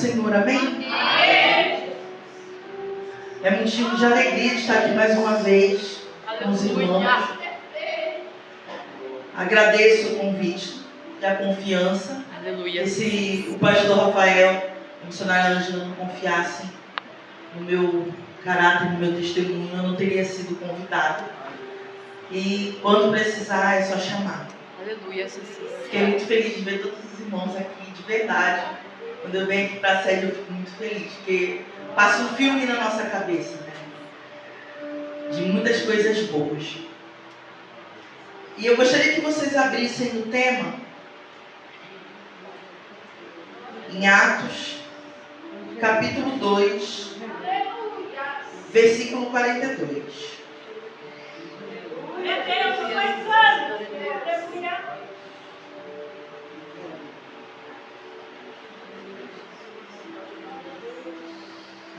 Senhor, amém? É motivo de alegria de estar aqui mais uma vez com os irmãos. Agradeço o convite e a confiança. Aleluia. Se o pastor Rafael e a missionária Ângela não confiassem no meu caráter, no meu testemunho, eu não teria sido convidado. E quando precisar, é só chamar. Aleluia. Fiquei muito feliz de ver todos os irmãos aqui, de verdade. Quando eu venho aqui para a sede, eu fico muito feliz, porque passa um filme na nossa cabeça, né? De muitas coisas boas. E eu gostaria que vocês abrissem no tema, em Atos, capítulo 2, versículo 42.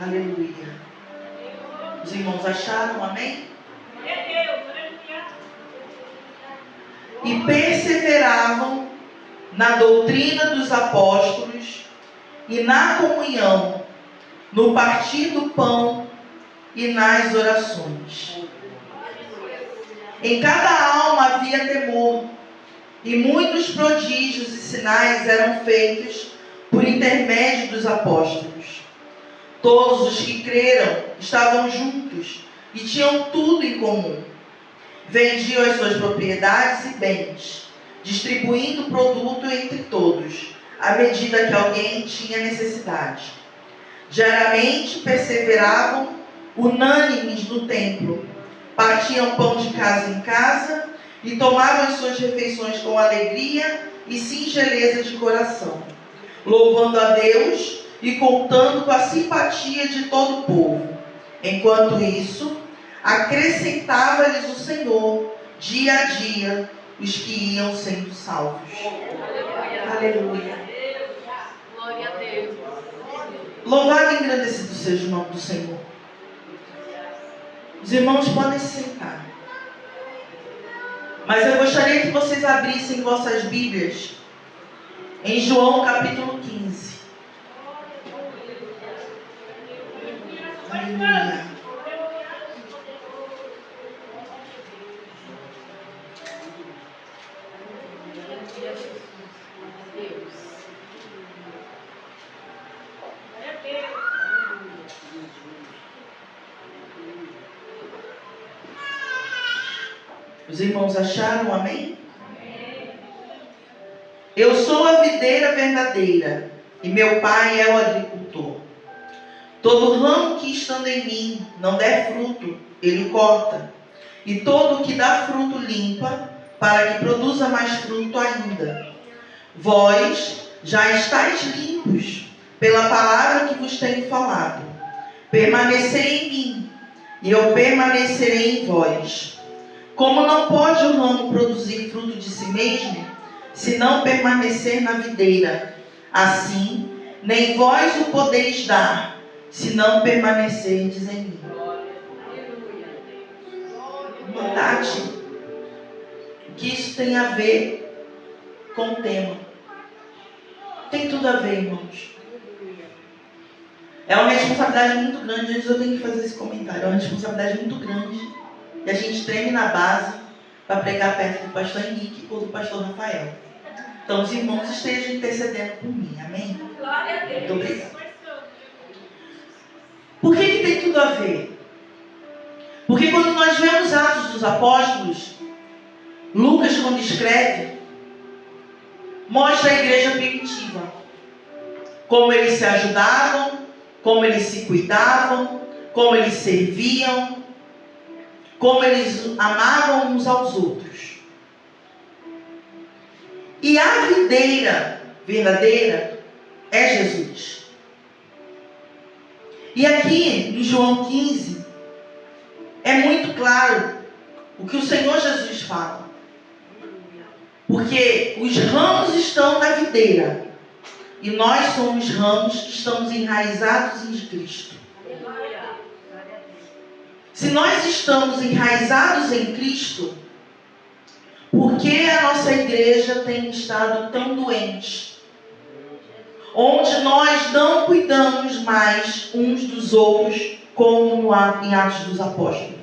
Aleluia. Os irmãos acharam, amém? E perseveravam na doutrina dos apóstolos e na comunhão, no partir do pão e nas orações. Em cada alma havia temor, e muitos prodígios e sinais eram feitos por intermédio dos apóstolos. Todos os que creram estavam juntos e tinham tudo em comum. Vendiam as suas propriedades e bens, distribuindo o produto entre todos, à medida que alguém tinha necessidade. Diariamente perseveravam unânimes no templo, partiam pão de casa em casa e tomavam as suas refeições com alegria e singeleza de coração, louvando a Deus e contando com a simpatia de todo o povo. Enquanto isso, acrescentava-lhes o Senhor, dia a dia, os que iam sendo salvos. Aleluia. Glória a Deus. Louvado e engrandecido seja o nome do Senhor. Os irmãos podem se sentar. Mas eu gostaria que vocês abrissem vossas Bíblias em João capítulo 15. Aleluia. Os irmãos acharam, amém? Eu sou a videira verdadeira, e meu pai é o agricultor. Todo ramo que estando em mim não der fruto, ele corta. E todo o que dá fruto limpa, para que produza mais fruto ainda. Vós já estáis limpos pela palavra que vos tenho falado. Permanecei em mim, e eu permanecerei em vós. Como não pode o ramo produzir fruto de si mesmo, se não permanecer na videira, assim, nem vós o podeis dar, se não permanecerdes em mim. Verdade. O que isso tem a ver com o tema? Tem tudo a ver, irmãos. É uma responsabilidade muito grande. Antes eu tenho que fazer esse comentário. É uma responsabilidade muito grande. E a gente treme na base para pregar perto do pastor Henrique ou do pastor Rafael. Então os irmãos estejam intercedendo por mim. Amém? Glória a Deus. Muito obrigada. Por que tem tudo a ver? Porque quando nós vemos Atos dos Apóstolos, Lucas, quando escreve, mostra a igreja primitiva. Como eles se ajudavam, como eles se cuidavam, como eles serviam, como eles amavam uns aos outros. E a videira verdadeira é Jesus. E aqui em João 15 é muito claro o que o Senhor Jesus fala. Porque os ramos estão na videira e nós somos ramos que estamos enraizados em Cristo. Se nós estamos enraizados em Cristo, por que a nossa igreja tem estado tão doente? Onde nós não cuidamos cuidamos mais uns dos outros, como em Atos dos Apóstolos?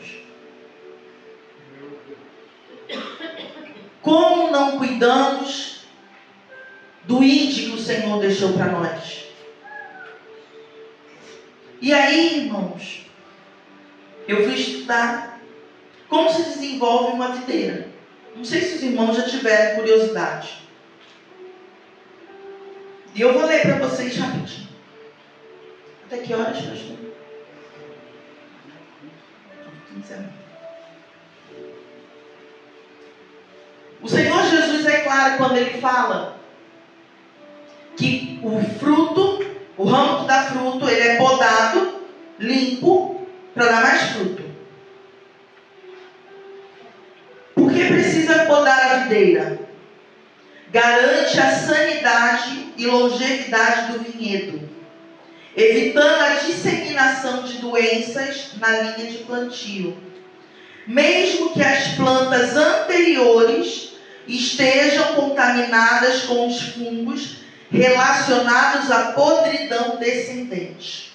Como não cuidamos do ID que o Senhor deixou para nós? E aí, irmãos, eu fui estudar como se desenvolve uma videira. Não sei se os irmãos já tiveram curiosidade. E eu vou ler para vocês rapidinho. Até que horas, pastor? 15. O Senhor Jesus é claro quando Ele fala que o fruto, o ramo que dá fruto, ele é podado, limpo, para dar mais fruto. Por que precisa podar a videira? Garante a sanidade e longevidade do vinhedo, evitando a disseminação de doenças na linha de plantio, mesmo que as plantas anteriores estejam contaminadas com os fungos relacionados à podridão descendente.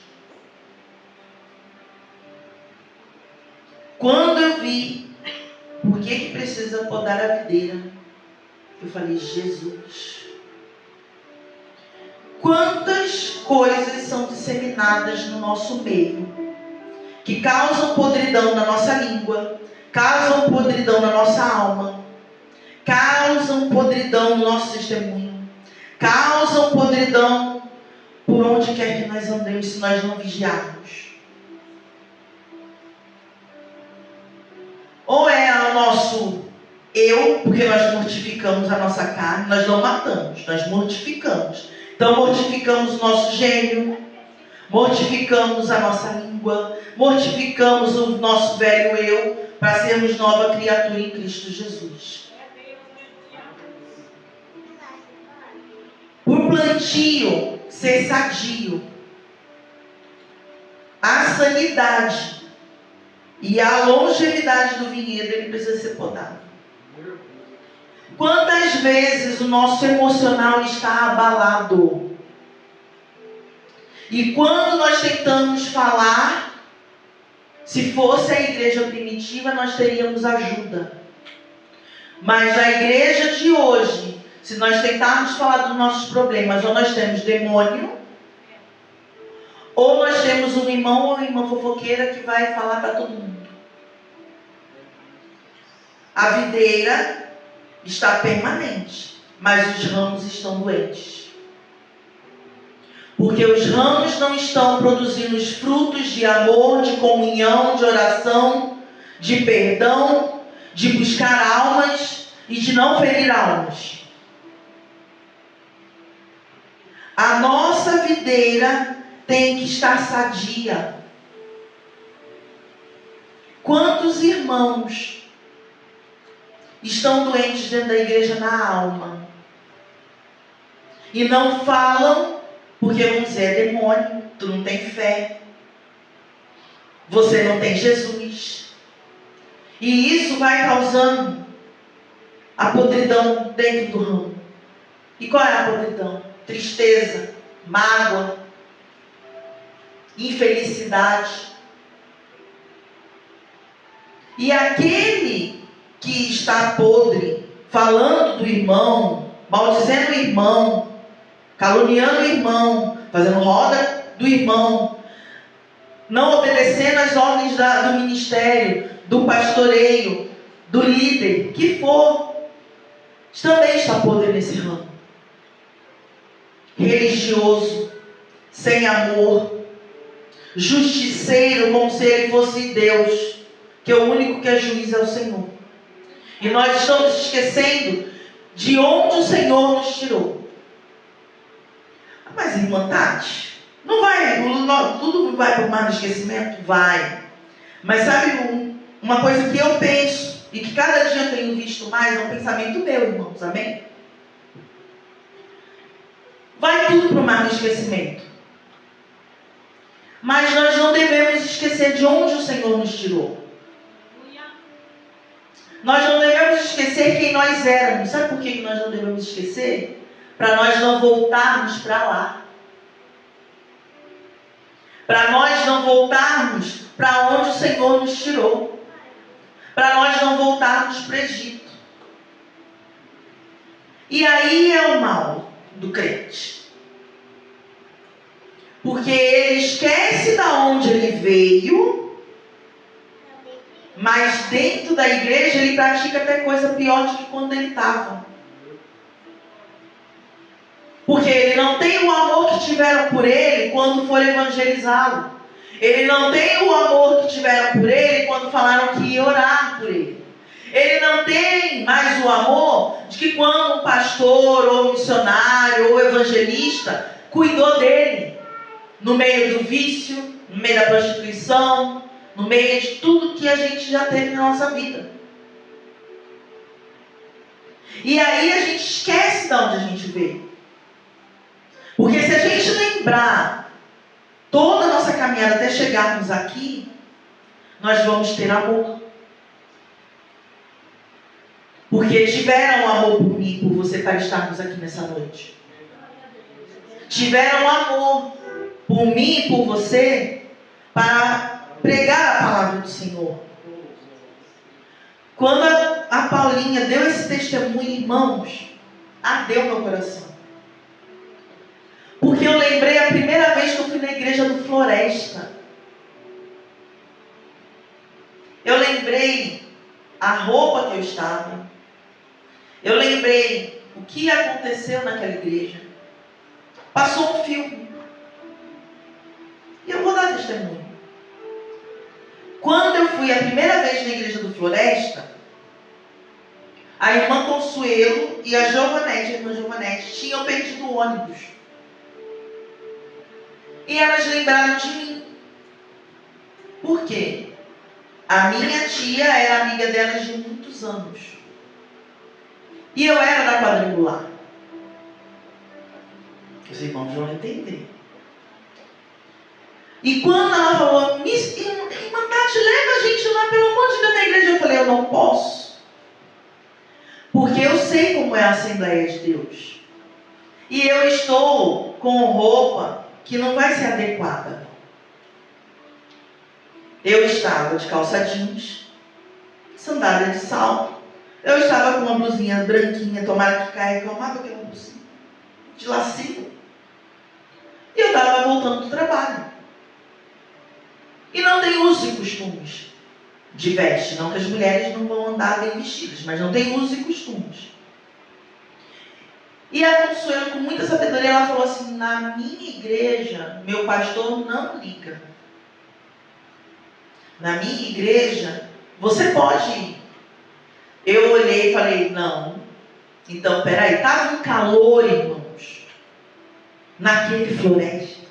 Quando eu vi por que precisa podar a videira, eu falei, Jesus, quantas coisas são disseminadas no nosso meio, que causam podridão na nossa língua, causam podridão na nossa alma, causam podridão no nosso testemunho, causam podridão por onde quer que nós andemos, se nós não vigiarmos. Ou é o nosso eu, porque nós mortificamos a nossa carne, nós não matamos, nós mortificamos. Então mortificamos o nosso gênio, mortificamos a nossa língua, mortificamos o nosso velho eu, para sermos nova criatura em Cristo Jesus. Por plantio ser sadio, a sanidade e a longevidade do vinhedo, ele precisa ser podado. Quantas vezes o nosso emocional está abalado? E quando nós tentamos falar, se fosse a igreja primitiva, nós teríamos ajuda. Mas a igreja de hoje, se nós tentarmos falar dos nossos problemas, ou nós temos demônio, ou nós temos um irmão ou uma irmã fofoqueira que vai falar para todo mundo. A videira está permanente, mas os ramos estão doentes. Porque os ramos não estão produzindo os frutos de amor, de comunhão, de oração, de perdão, de buscar almas e de não ferir almas. A nossa videira tem que estar sadia. Quantos irmãos estão doentes dentro da igreja na alma e não falam porque vão dizer, é demônio, tu não tem fé, você não tem Jesus, e isso vai causando a podridão dentro do ramo. E qual é a podridão? Tristeza, mágoa, infelicidade. E aquele que está podre, falando do irmão, maldizendo o irmão, caluniando o irmão, fazendo roda do irmão, não obedecendo às ordens do ministério, do pastoreio, do líder, que for, também está podre nesse ramo. Religioso, sem amor, justiceiro, como se ele fosse Deus, que o único que é juiz é o Senhor. E nós estamos esquecendo de onde o Senhor nos tirou. Mas, irmã Tati, não vai, tudo vai para o mar do esquecimento? Vai. Mas sabe uma coisa que eu penso, e que cada dia eu tenho visto mais, é um pensamento meu, irmãos, amém? Vai tudo para o mar do esquecimento. Mas nós não devemos esquecer de onde o Senhor nos tirou. Nós não devemos esquecer quem nós éramos. Sabe por que nós não devemos esquecer? Para nós não voltarmos para lá. para nós não voltarmos para onde o Senhor nos tirou, para nós não voltarmos para o Egito. E aí é o mal do crente, porque ele esquece de onde ele veio, mas dentro da igreja ele pratica até coisa pior do que quando ele estava. Porque ele não tem o amor que tiveram por ele quando foram evangelizá-lo. Ele não tem o amor que tiveram por ele quando falaram que ia orar por ele. Ele não tem mais o amor de que quando um pastor, ou missionário, ou evangelista cuidou dele, no meio do vício, no meio da prostituição, no meio de tudo que a gente já teve na nossa vida. E aí a gente esquece de onde a gente veio. Porque se a gente lembrar toda a nossa caminhada até chegarmos aqui, nós vamos ter amor. Porque tiveram amor por mim, por você, para estarmos aqui nessa noite. Tiveram amor por mim e por você para pregar a palavra do Senhor. Quando a Paulinha deu esse testemunho, irmãos, ardeu meu coração. Porque eu lembrei a primeira vez que eu fui na igreja do Floresta. Eu lembrei a roupa que eu estava. Eu lembrei o que aconteceu naquela igreja. Passou um filme. E eu vou dar testemunho. Quando eu fui a primeira vez na igreja do Floresta, a irmã Consuelo e a irmã Giovanete, tinham perdido o ônibus. E elas lembraram de mim. Por quê? A minha tia era amiga delas de muitos anos. E eu era da quadrangular. Os irmãos vão entender. E quando ela falou, irmã Tati, leva a gente lá, pelo amor de Deus, na igreja. Eu falei, eu não posso. Porque eu sei como é a Assembleia de Deus. E eu estou com roupa que não vai ser adequada. Eu estava de calça jeans, sandália de salto. Eu estava com uma blusinha branquinha, tomara que caia, que eu amava aquela blusinha, de lacinho. E eu estava voltando do trabalho. E não tem usos e costumes de veste. Não que as mulheres não vão andar bem vestidas, mas não tem usos e costumes. E a Consuelo, com muita sabedoria, ela falou assim, na minha igreja, meu pastor não liga. Na minha igreja, você pode ir. Eu olhei e falei, não. Então, peraí, estava um calor, irmãos. Naquele Floresta.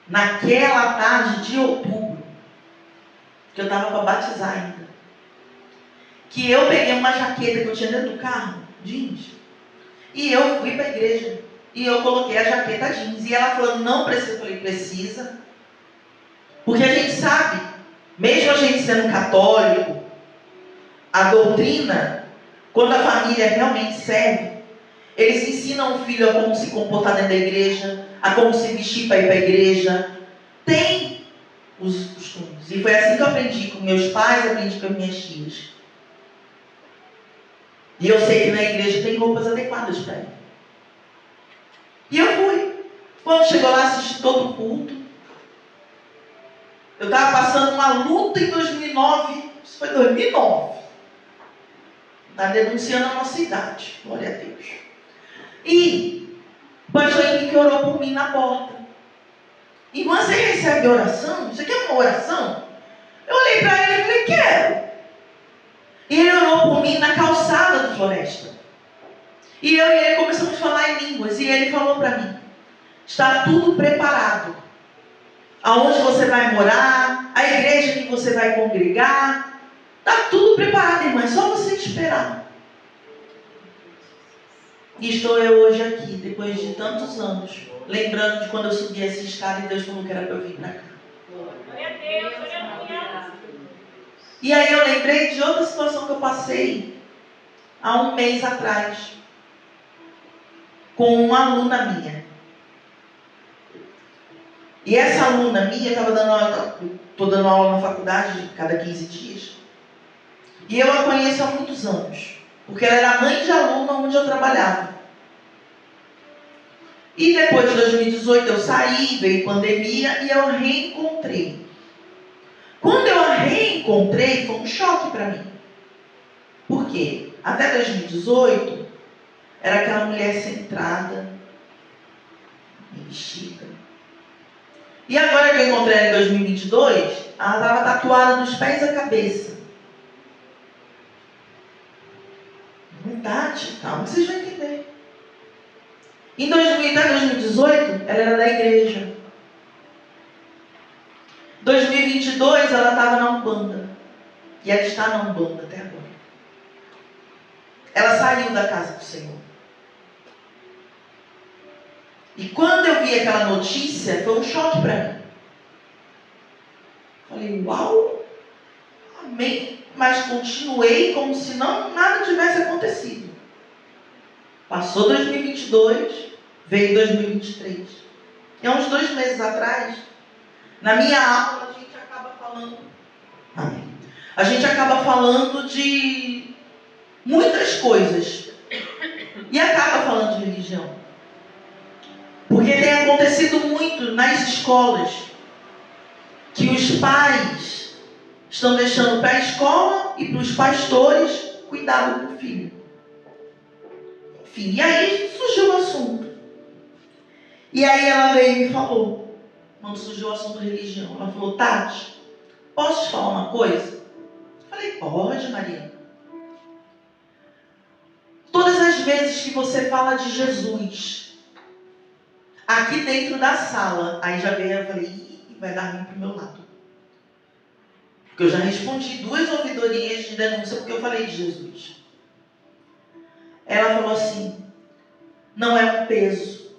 Naquela tarde de outubro. Que eu estava para batizar ainda. Que eu peguei uma jaqueta que eu tinha dentro do carro, jeans. E eu fui para a igreja. E eu coloquei a jaqueta jeans. E ela falou, não precisa. Eu falei, precisa. Porque a gente sabe, mesmo a gente sendo católico, a doutrina, quando a família realmente serve, eles ensinam o filho a como se comportar dentro da igreja, a como se vestir para ir para a igreja. Tem os costumes. E foi assim que eu aprendi com meus pais, aprendi com as minhas tias. E eu sei que na igreja tem roupas adequadas para ir. E eu fui. Quando chegou lá, assisti todo o culto. Eu estava passando uma luta em 2009. Isso foi 2009. Está denunciando a nossa idade. Glória a Deus. E o pastor Henrique orou por mim na porta. Irmã, você recebe oração? Você quer uma oração? Eu olhei para ele e falei, quero. E ele orou por mim na calçada do Floresta. E eu e ele começamos a falar em línguas. E ele falou para mim, está tudo preparado. Aonde você vai morar, a igreja que você vai congregar, está tudo preparado, irmã, é só você esperar. E estou eu hoje aqui, depois de tantos anos, lembrando de quando eu subi essa escada e Deus falou que era para eu vir para cá. E aí eu lembrei de outra situação que eu passei há um mês atrás, com uma aluna minha. E essa aluna minha estava dando aula, estou dando aula na faculdade cada 15 dias. E eu a conheço há muitos anos, porque ela era mãe de aluna onde eu trabalhava. E depois de 2018 eu saí, veio pandemia e eu a reencontrei. Quando eu a reencontrei, foi um choque para mim. Por quê? Até 2018, era aquela mulher centrada, vestida. E agora que eu encontrei ela em 2022, ela estava tatuada dos pés à cabeça. Verdade, calma, vocês vão entender. Em 2018, ela era da igreja. 2022, ela estava na Umbanda. E ela está na Umbanda até agora. Ela saiu da casa do Senhor. E quando eu vi aquela notícia, foi um choque para mim. Falei, uau, amém. Mas continuei como se nada tivesse acontecido. Passou 2022, veio 2023. E há uns 2 meses atrás, na minha aula, a gente acaba falando... Amém. A gente acaba falando de muitas coisas. E acaba falando de religião. Porque tem acontecido muito nas escolas que os pais estão deixando para a escola e para os pastores cuidado com o filho. Enfim, e aí surgiu o assunto. E aí ela veio e me falou, quando surgiu o assunto religião, ela falou, Tati, posso te falar uma coisa? Eu falei, pode, Maria. Todas as vezes que você fala de Jesus, aqui dentro da sala, aí já veio, eu falei, vai dar ruim pro meu lado. Porque eu já respondi 2 ouvidorias de denúncia porque eu falei de Jesus. Ela falou assim, não é um peso.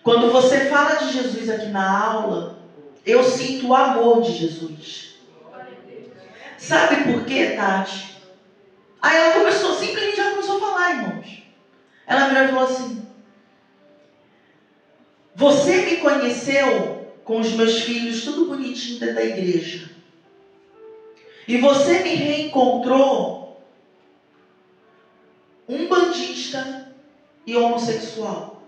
Quando você fala de Jesus aqui na aula, eu sinto o amor de Jesus. Sabe por quê, Tati? Aí ela começou, simplesmente já começou a falar, irmãos. Ela virou e falou assim, você me conheceu com os meus filhos tudo bonitinho dentro da igreja. E você me reencontrou umbandista e homossexual.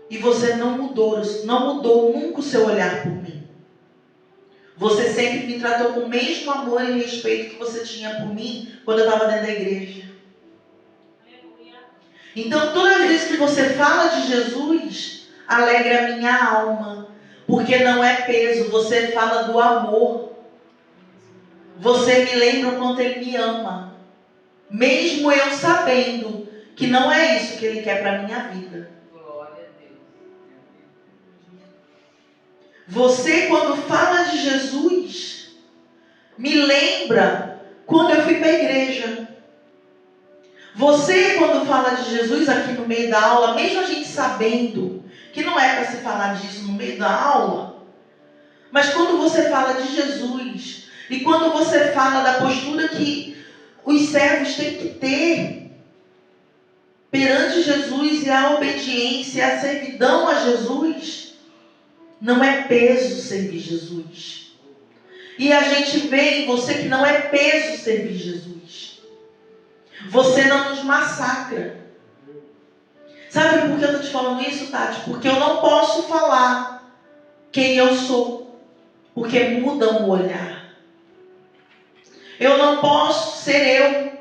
E você não mudou nunca o seu olhar por mim. Você sempre me tratou com o mesmo amor e respeito que você tinha por mim quando eu estava dentro da igreja. Então, todas as vezes que você fala de Jesus, alegra a minha alma. Porque não é peso, você fala do amor. Você me lembra o quanto Ele me ama. Mesmo eu sabendo que não é isso que Ele quer para a minha vida. Glória a Deus. Você, quando fala de Jesus, me lembra quando eu fui para a igreja. Você, quando fala de Jesus aqui no meio da aula, mesmo a gente sabendo que não é para se falar disso no meio da aula, mas quando você fala de Jesus, e quando você fala da postura que os servos têm que ter perante Jesus, e a obediência, a servidão a Jesus, não é peso servir Jesus. E a gente vê em você que não é peso servir Jesus. Você não nos massacra. Sabe por que eu estou te falando isso, Tati? Porque eu não posso falar quem eu sou, porque muda o olhar. Eu não posso ser eu,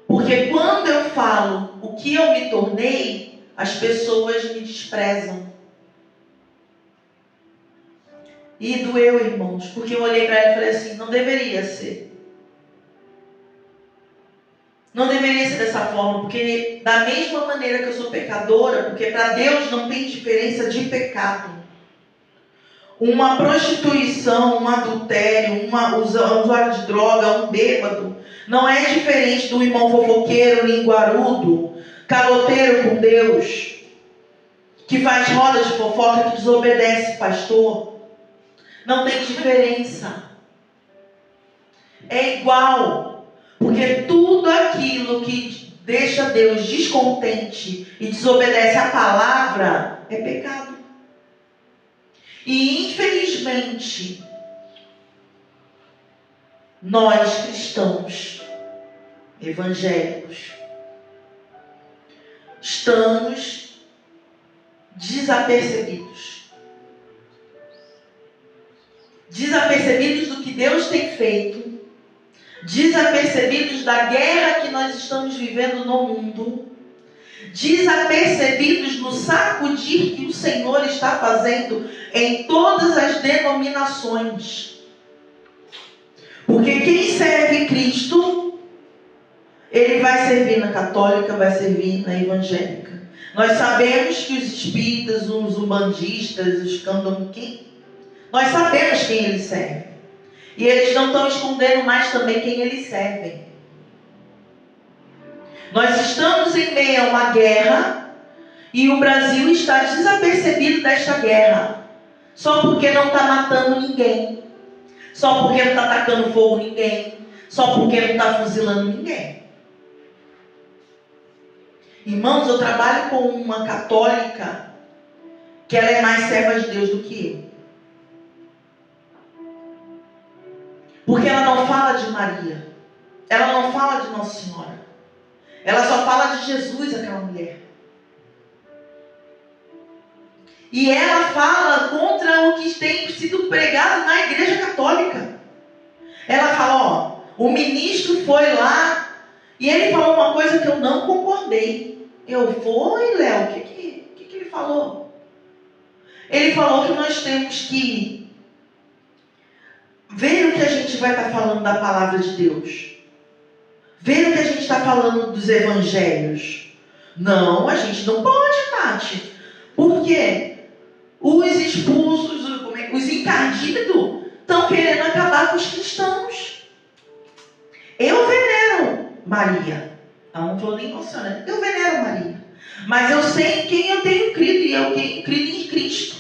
porque quando eu falo o que eu me tornei, as pessoas me desprezam. E doeu, irmãos, porque eu olhei para ela e falei assim, não deveria ser. Não deveria ser dessa forma, porque da mesma maneira que eu sou pecadora, porque para Deus não tem diferença de pecado. Uma prostituição, um adultério, um usuário de droga, um bêbado, não é diferente do irmão fofoqueiro, linguarudo, caloteiro com Deus, que faz rodas de fofoca, que desobedece pastor. Não tem diferença. É igual. Porque tudo aquilo que deixa Deus descontente e desobedece a palavra é pecado. E infelizmente, nós cristãos evangélicos estamos desapercebidos. Desapercebidos do que Deus tem feito, desapercebidos da guerra que nós estamos vivendo no mundo, desapercebidos no sacudir que o Senhor está fazendo em todas as denominações. Porque quem serve Cristo, ele vai servir na católica, vai servir na evangélica. Nós sabemos que os espíritas, os umbandistas, os candomblé, nós sabemos quem eles servem. E eles não estão escondendo mais também quem eles servem. Nós estamos em meio a uma guerra e o Brasil está desapercebido desta guerra. Só porque não está matando ninguém. Só porque não está atacando fogo em ninguém. Só porque não está fuzilando ninguém. Irmãos, eu trabalho com uma católica que ela é mais serva de Deus do que eu. Porque ela não fala de Maria. Ela não fala de Nossa Senhora. Ela só fala de Jesus, aquela mulher. E ela fala contra o que tem sido pregado na Igreja Católica. Ela fala, o ministro foi lá e ele falou uma coisa que eu não concordei. Eu fui, Léo, o que ele falou? Ele falou que nós temos que ver o que a gente vai estar falando da palavra de Deus. Ver o que a gente está falando dos evangelhos. Não, a gente não pode, Tati. Por quê? Os expulsos, os encardidos, estão querendo acabar com os cristãos. Eu venero Maria. Ela não falou nem emocionante. Eu venero Maria. Mas eu sei em quem eu tenho crido. E eu tenho crido em Cristo.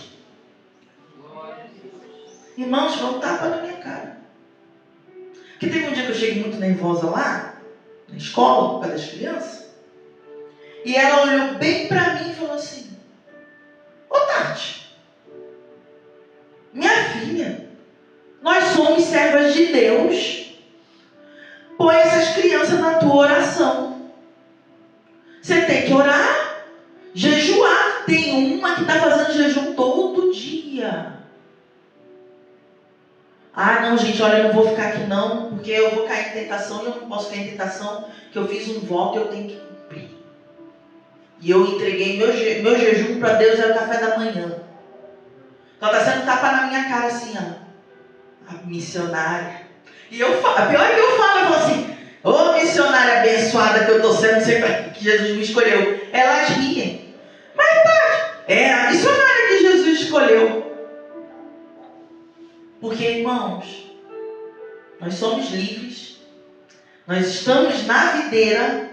Irmãos, foi um tapa na minha cara. Porque teve um dia que eu cheguei muito nervosa lá, na escola, por causa das crianças. E ela olhou bem para mim e falou assim: ô Tati, minha filha, nós somos servas de Deus. Põe essas crianças na tua oração. Você tem que orar, jejuar. Tem uma que está fazendo jejum todo dia. Ah, não, gente, olha, eu não vou ficar aqui não, porque eu vou cair em tentação e eu não posso cair em tentação, que eu fiz um voto e eu tenho que cumprir. E eu entreguei meu jejum para Deus, é o café da manhã. Então está sendo tapa na minha cara assim, ó. A missionária. E eu falo, pior que eu falo assim, ô missionária abençoada que eu estou sendo, sempre que Jesus me escolheu. Elas riem. Mas pode, é a missionária que Jesus escolheu. Porque, irmãos, nós somos livres, nós estamos na videira,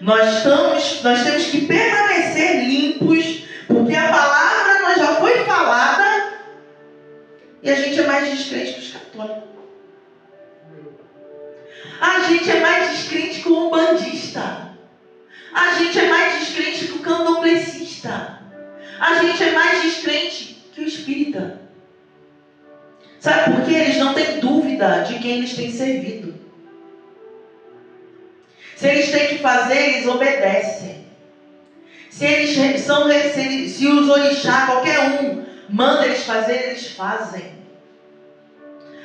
nós temos que permanecer limpos, porque a palavra nós já foi falada e a gente é mais descrente que os católicos. A gente é mais descrente que o umbandista. A gente é mais descrente que o candomblessista. A gente é mais descrente que o espírita. Sabe por quê? Eles não têm dúvida de quem eles têm servido. Se eles têm que fazer, eles obedecem. Se os orixá, qualquer um, manda eles fazer, eles fazem.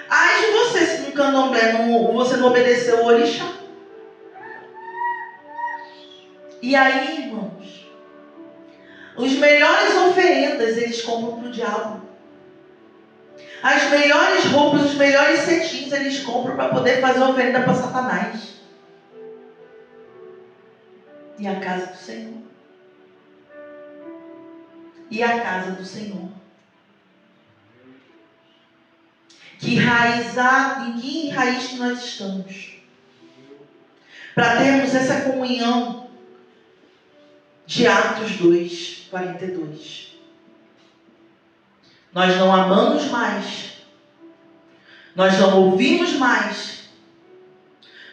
Ai de você se no candomblé você não obedeceu o orixá. E aí, irmãos, os melhores oferendas eles compram para o diabo. As melhores roupas, os melhores cetins eles compram para poder fazer oferenda para Satanás. E a casa do Senhor. E a casa do Senhor. Em que raiz que nós estamos? Para termos essa comunhão de Atos 2, 42. Nós não amamos mais. Nós não ouvimos mais.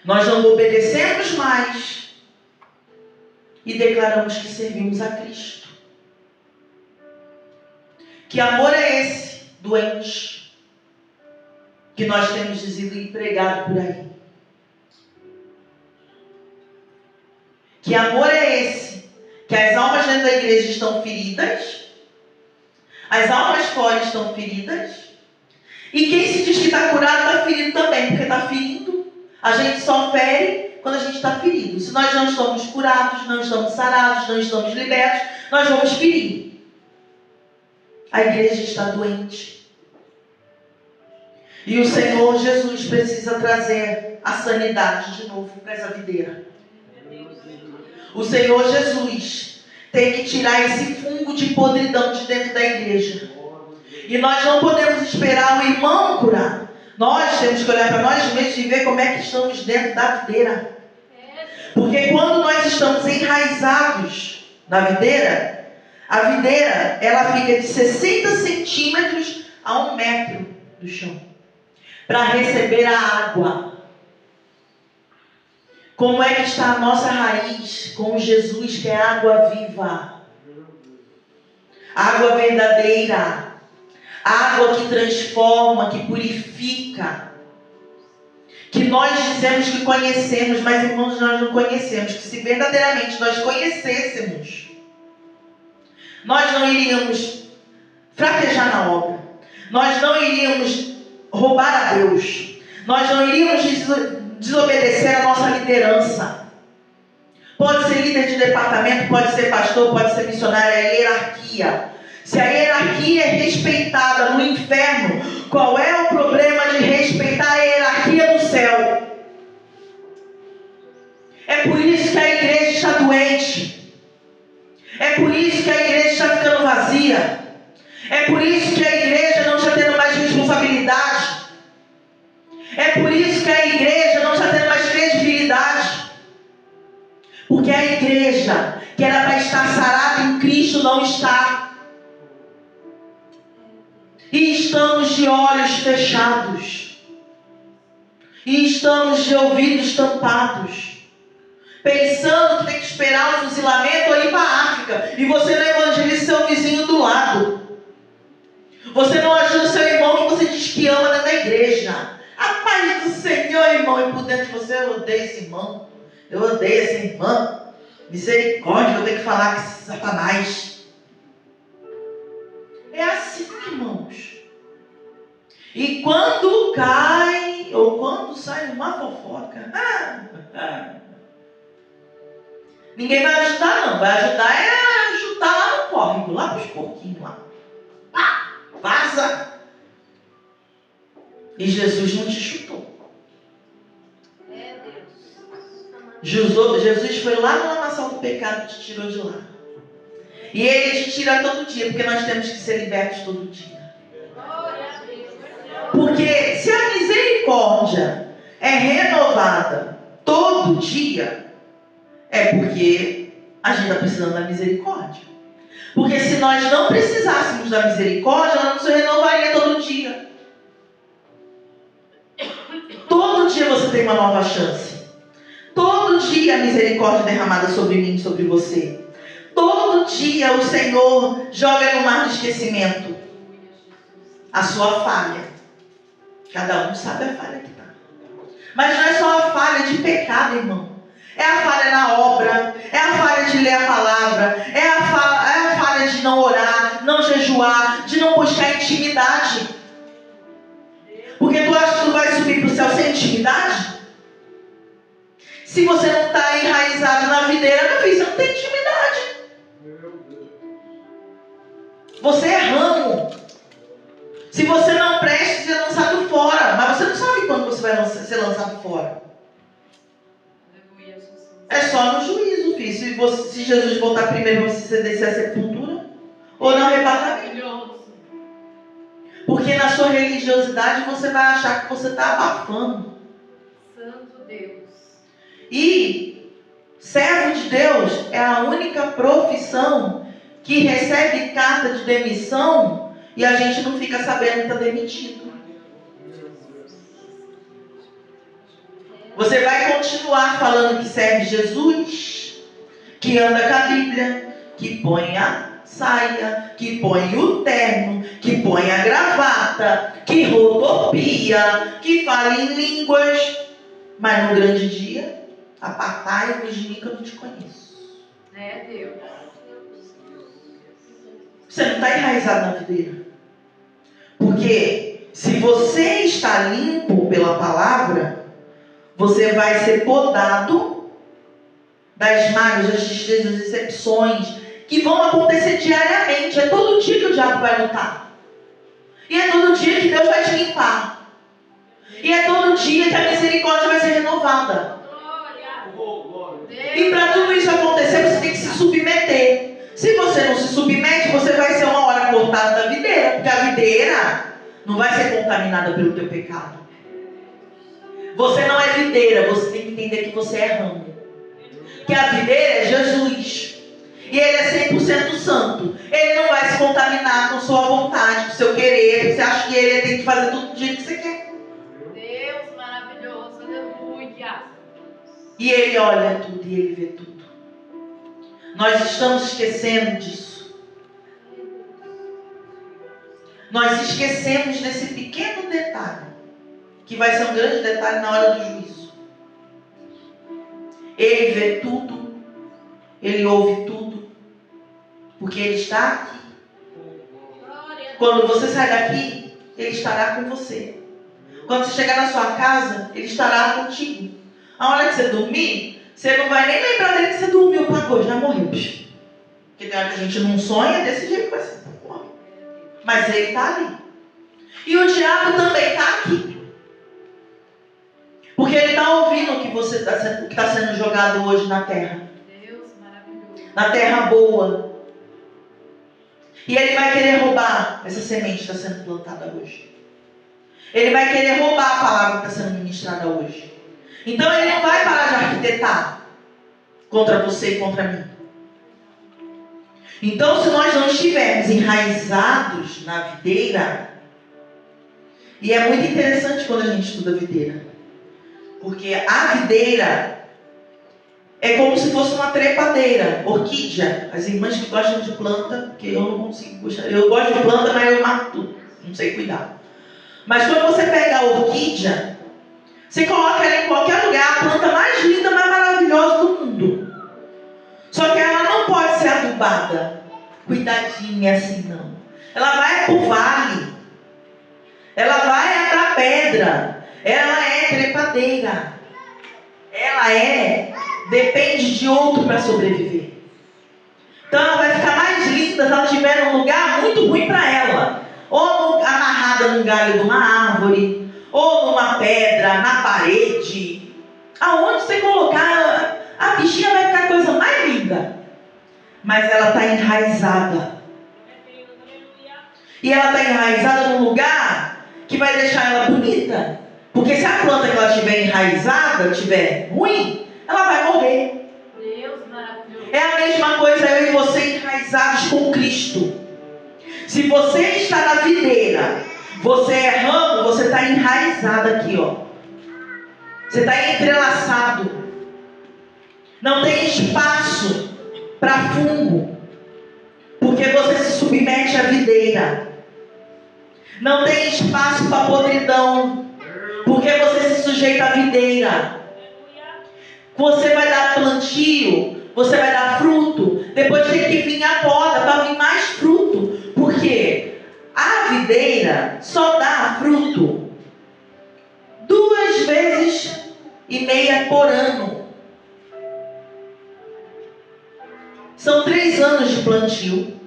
Nós não obedecemos mais. E declaramos que servimos a Cristo. Que amor é esse, doente, que nós temos dizido e pregado por aí? Que amor é esse, que as almas dentro da igreja estão feridas, as almas fora estão feridas, e quem se diz que está curado está ferido também, porque está ferindo. A gente só fere quando a gente está ferido. Se nós não estamos curados, não estamos sarados, não estamos libertos, nós vamos ferir. A igreja está doente. E o Senhor Jesus precisa trazer a sanidade de novo para essa videira. O Senhor Jesus tem que tirar esse fungo de podridão de dentro da igreja. E nós não podemos esperar o irmão curar. Nós temos que olhar para nós mesmos e ver como é que estamos dentro da videira. Porque quando nós estamos enraizados na videira, a videira ela fica de 60 centímetros a 1 metro do chão para receber a água. Como é que está a nossa raiz com Jesus, que é água viva, água verdadeira, água que transforma, que purifica, que nós dizemos que conhecemos, mas irmãos, nós não conhecemos, que se verdadeiramente nós conhecêssemos, nós não iríamos fraquejar na obra, nós não iríamos roubar a Deus, nós não iríamos desobedecer a nossa liderança. Pode ser líder de departamento, pode ser pastor, pode ser missionário, é hierarquia. Se a hierarquia é respeitada no inferno, qual é o problema de respeitar a hierarquia no céu? É por isso que a igreja está doente. É por isso que a igreja está ficando vazia. É por isso que a igreja não está tendo mais responsabilidade. É por isso que a igreja não está tendo mais credibilidade. Porque a igreja, que era para estar sarada em Cristo, não está. E estamos de olhos fechados. E estamos de ouvidos tampados. Pensando que tem que esperar o fuzilamento ou ir para a África. E você não evangeliza seu vizinho do lado. Você não ajuda seu irmão que você diz que ama dentro da igreja. A paz do Senhor, irmão. E por dentro de você, eu odeio esse irmão. Eu odeio essa irmã. Misericórdia, eu tenho que falar com esse Satanás. É assim, irmãos. E quando cai, ou quando sai uma fofoca, ninguém vai ajudar, não. Vai ajudar é ajudar lá no córrego, lá para os porquinhos lá. Vaza. E Jesus não te chutou. Jesus foi lá na lamação do pecado e te tirou de lá. E Ele te tira todo dia, porque nós temos que ser libertos todo dia. Porque se a misericórdia é renovada todo dia, é porque a gente está precisando da misericórdia. Porque se nós não precisássemos da misericórdia, ela não se renovaria todo dia. Todo dia você tem uma nova chance. Todo dia a misericórdia é derramada sobre mim, sobre você. Todo dia o Senhor joga no mar de esquecimento a sua falha. Cada um sabe a falha que está. Mas não é só a falha de pecado, irmão. É a falha na obra, é a falha de ler a palavra, é a falha de não orar, não jejuar, de não buscar intimidade. Porque tu acha que tu vai subir para o céu sem intimidade? Se você não está enraizado na videira, meu filho, você não tem intimidade. Você é ramo. Se você não presta, você é lançado fora. Mas você não sabe quando você vai ser lançado fora. É só no juízo, filho. Se Jesus voltar primeiro, você descer a sepultura ou no arrebatamento. Porque na sua religiosidade você vai achar que você está abafando. Santo Deus. E servo de Deus é a única profissão que recebe carta de demissão e a gente não fica sabendo que está demitido. Você vai continuar falando que serve Jesus, que anda com a Bíblia, que põe a saia, que põe o terno, que põe a gravata, que rodopia, que fala em línguas. Mas no grande dia, apartai-vos de mim que eu não te conheço. É Deus. Você não está enraizado na videira. Porque se você está limpo pela palavra, você vai ser podado das mágoas, das tristezas, das decepções que vão acontecer diariamente. É todo dia que o diabo vai lutar. E é todo dia que Deus vai te limpar. E é todo dia que a misericórdia vai ser renovada. E para tudo isso acontecer, você tem que se submeter. Se você não se submete, você vai ser uma hora cortada da videira. Porque a videira não vai ser contaminada pelo teu pecado. Você não é videira, você tem que entender que você é ramo. Que a videira é Jesus. E Ele é 100% santo. Ele não vai se contaminar com sua vontade, com seu querer. Você acha que Ele tem que fazer tudo do jeito que você quer. Deus maravilhoso, aleluia. E Ele olha tudo e Ele vê tudo. Nós estamos esquecendo disso. Nós esquecemos desse pequeno detalhe, que vai ser um grande detalhe na hora do juízo. Ele vê tudo, Ele ouve tudo, porque Ele está aqui. Quando você sai daqui, Ele estará com você. Quando você chegar na sua casa, Ele estará contigo. A hora que você dormir, você não vai nem lembrar dele que você dormiu, pagou, já morreu. Porque tem hora que a gente não sonha desse jeito que vai ser. Mas Ele está ali. E o diabo também está aqui. Porque ele está ouvindo o que está sendo jogado hoje na terra. Deus maravilhoso. Na terra boa. E ele vai querer roubar essa semente que está sendo plantada hoje. Ele vai querer roubar a palavra que está sendo ministrada hoje. Então ele não vai parar de arquitetar contra você e contra mim. Então, se nós não estivermos enraizados na videira, e é muito interessante quando a gente estuda a videira, porque a videira é como se fosse uma trepadeira, orquídea. As irmãs que gostam de planta, porque eu não consigo gostar. Eu gosto de planta, mas eu mato tudo. Não sei cuidar. Mas quando você pega a orquídea, você coloca ela em qualquer lugar, a planta mais linda, mais maravilhosa do mundo. Só que ela não pode ser adubada, cuidadinha assim não. Ela vai pro vale. Ela vai pra pedra. Ela é trepadeira. Depende de outro para sobreviver. Então ela vai ficar mais linda se ela estiver num lugar muito ruim para ela. Ou amarrada num galho de uma árvore, ou numa pedra, na parede. Aonde você colocar, a bichinha vai ficar a coisa mais linda. Mas ela está enraizada. E ela está enraizada num lugar que vai deixar ela bonita. Porque se a planta que ela estiver enraizada estiver ruim, ela vai morrer. Deus maravilhoso. É a mesma coisa eu e você enraizados com Cristo. Se você está na videira, você é ramo, você está enraizado aqui, ó. Você está entrelaçado. Não tem espaço para fungo, porque você se submete à videira. Não tem espaço para podridão, porque você se sujeita à videira. Você vai dar plantio, você vai dar fruto, depois tem que vir a poda para vir mais fruto. Porque a videira só dá fruto 2,5 vezes por ano. São 3 anos de plantio,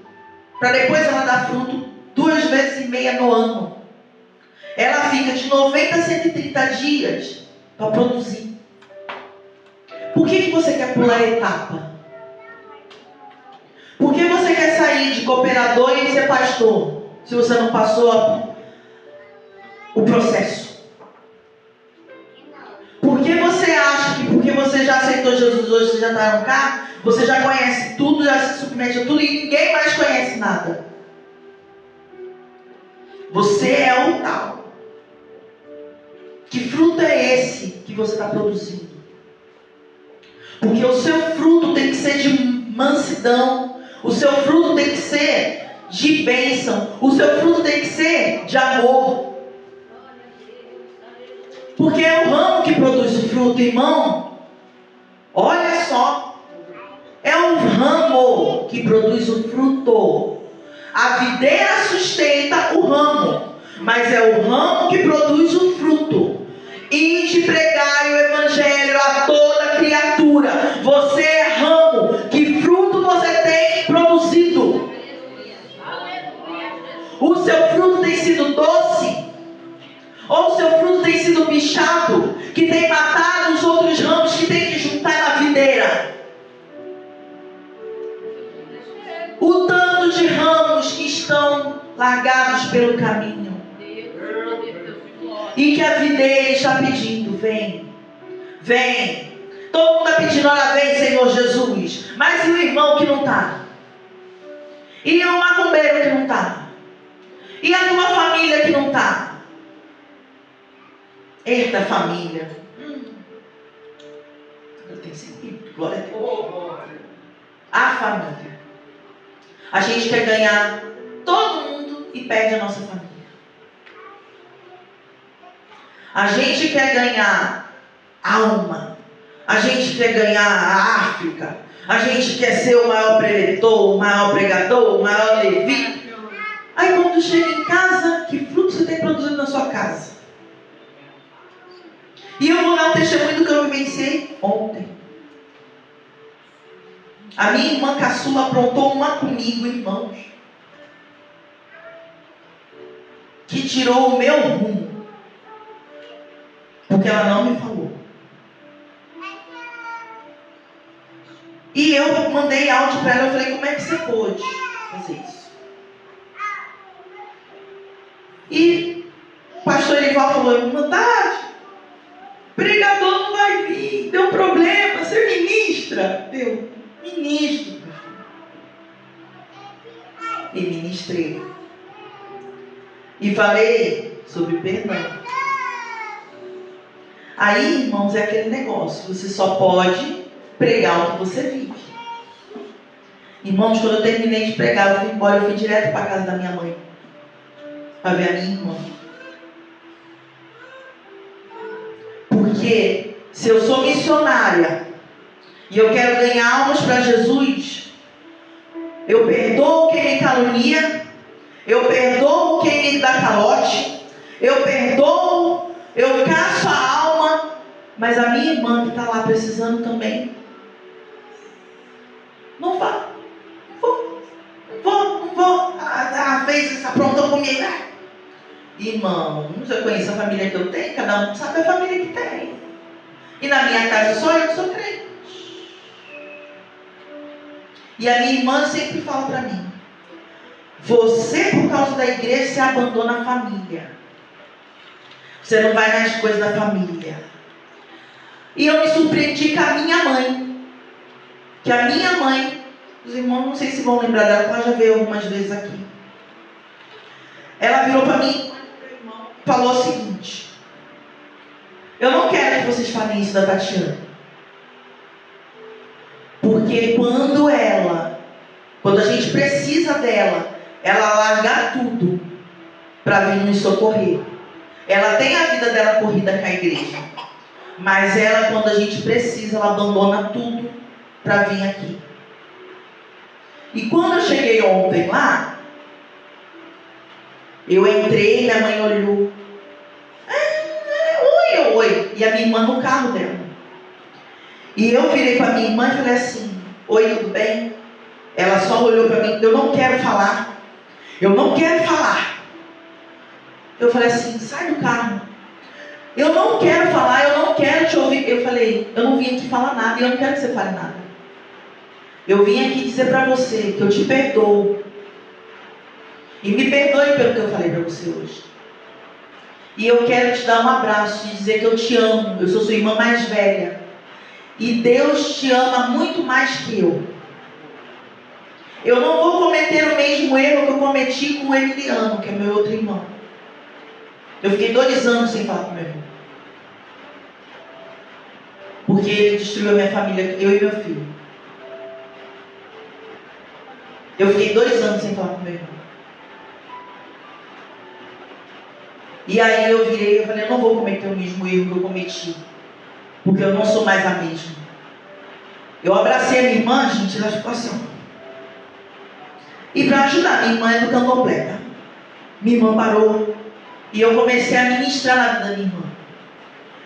para depois ela dar fruto 2,5 vezes no ano. Ela fica de 90 a 130 dias para produzir. Por que você quer pular a etapa? Por que você quer sair de cooperador e ser pastor, se você não passou o processo? Por que você acha que porque você já aceitou Jesus hoje, você já está no carro, você já conhece tudo, já se submete a tudo e ninguém mais conhece nada? Você é o tal. Que fruto é esse que você está produzindo? Porque o seu fruto tem que ser de mansidão. O seu fruto tem que ser de bênção. O seu fruto tem que ser de amor. Porque é o ramo que produz o fruto, irmão. Olha só. É o ramo que produz o fruto. A videira sustenta o ramo, mas é o ramo que produz o fruto. Ide pregai o evangelho a toda criatura. Você é ramo. Que fruto você tem produzido? O seu fruto tem sido doce? Ou o seu fruto tem sido bichado, que tem matado os outros ramos que tem que juntar na videira? O tanto de ramos que estão largados pelo caminho. E que a videira está pedindo: vem, vem. Todo mundo está pedindo: olha, vem, Senhor Jesus. Mas e o irmão que não está? E o macumbeiro que não está? E a tua família que não está? Eita, família. Tem sentido. Glória a Deus. A família. A gente quer ganhar todo mundo e perde a nossa família. A gente quer ganhar alma. A gente quer ganhar a África. A gente quer ser o maior preletor, o maior pregador, o maior levita. Aí quando chega em casa, que fruto você tem produzido na sua casa? E eu vou dar um testemunho do que eu vivenciei ontem. A minha irmã caçula aprontou uma comigo, irmãos, que tirou o meu rumo. Porque ela não me falou. E eu mandei áudio para ela. Eu falei: como é que você pôde fazer isso? E o pastor Erival falou: irmã Tati, pregador não vai vir, deu problema, você ministra. Deu, ministro. E ministrei. E falei sobre perdão. Aí, irmãos, é aquele negócio: você só pode pregar o que você vive. Irmãos, quando eu terminei de pregar, eu fui embora, eu fui direto para a casa da minha mãe, para ver a minha irmã. Porque se eu sou missionária e eu quero ganhar almas para Jesus, eu perdoo quem me calunia, eu perdoo quem me dá calote, eu perdoo, eu caço a alma, mas a minha irmã que está lá precisando também, não vá, não vou, fez, aprontou comigo. Irmão, você conhece a família que eu tenho? Cada um sabe a família que tem. E na minha casa só eu que sou crente. E a minha irmã sempre fala para mim: você, por causa da igreja, você abandona a família. Você não vai nas coisas da família. E eu me surpreendi com a minha mãe. Que a minha mãe, os irmãos não sei se vão lembrar dela, ela já veio algumas vezes aqui. Ela virou para mim, falou o seguinte: eu não quero que vocês falem isso da Tatiana. Porque quando a gente precisa dela, ela larga tudo para vir nos socorrer. Ela tem a vida dela corrida com a igreja. Mas ela, quando a gente precisa, ela abandona tudo para vir aqui. E quando eu cheguei ontem lá, eu entrei, minha mãe olhou. Oi. E a minha irmã no carro dela. E eu virei para minha irmã e falei assim: oi, tudo bem? Ela só olhou para mim: eu não quero falar. Eu não quero falar. Eu falei assim: sai do carro. Eu não quero falar, eu não quero te ouvir. Eu falei: eu não vim aqui falar nada e eu não quero que você fale nada. Eu vim aqui dizer para você que eu te perdoo. E me perdoe pelo que eu falei para você hoje. E eu quero te dar um abraço e dizer que eu te amo. Eu sou sua irmã mais velha. E Deus te ama muito mais que eu. Eu não vou cometer o mesmo erro que eu cometi com o Emiliano, que é meu outro irmão. Eu fiquei 2 anos sem falar com meu irmão. Porque ele destruiu a minha família, eu e meu filho. Eu fiquei 2 anos sem falar com meu irmão. E aí eu virei e falei, eu não vou cometer o mesmo erro que eu cometi. Porque eu não sou mais a mesma. Eu abracei a minha irmã, gente, ela ficou assim. E para ajudar, minha irmã é do candomblé, tá? Minha irmã parou. E eu comecei a ministrar na vida da minha irmã.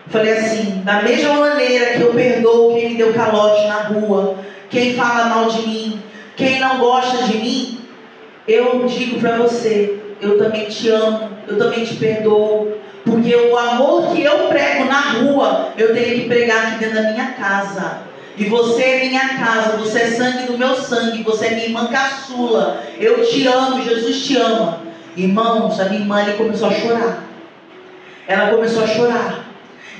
Falei assim, da mesma maneira que eu perdoo quem me deu calote na rua, quem fala mal de mim, quem não gosta de mim, eu digo para você, eu também te amo, eu também te perdoo, porque o amor que eu prego na rua, eu tenho que pregar aqui dentro da minha casa. E você é minha casa, você é sangue do meu sangue, você é minha irmã caçula. Eu te amo, Jesus te ama. Irmãos, a minha irmã ali começou a chorar. Ela começou a chorar.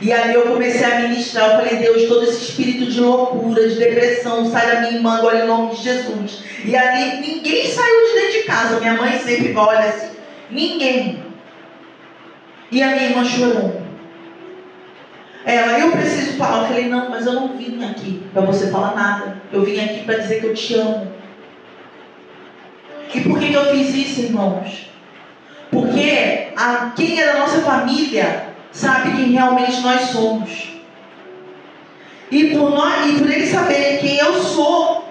E ali eu comecei a ministrar, eu falei, Deus, todo esse espírito de loucura, de depressão, sai da minha irmã agora em nome de Jesus. E ali ninguém saiu de dentro de casa, minha mãe sempre vai, olha assim, ninguém. E a minha irmã chorou. Ela, eu preciso falar. Eu falei, não, mas eu não vim aqui para você falar nada. Eu vim aqui para dizer que eu te amo. E por que eu fiz isso, irmãos? Porque quem é da nossa família sabe quem realmente nós somos. E por eles saberem quem eu sou,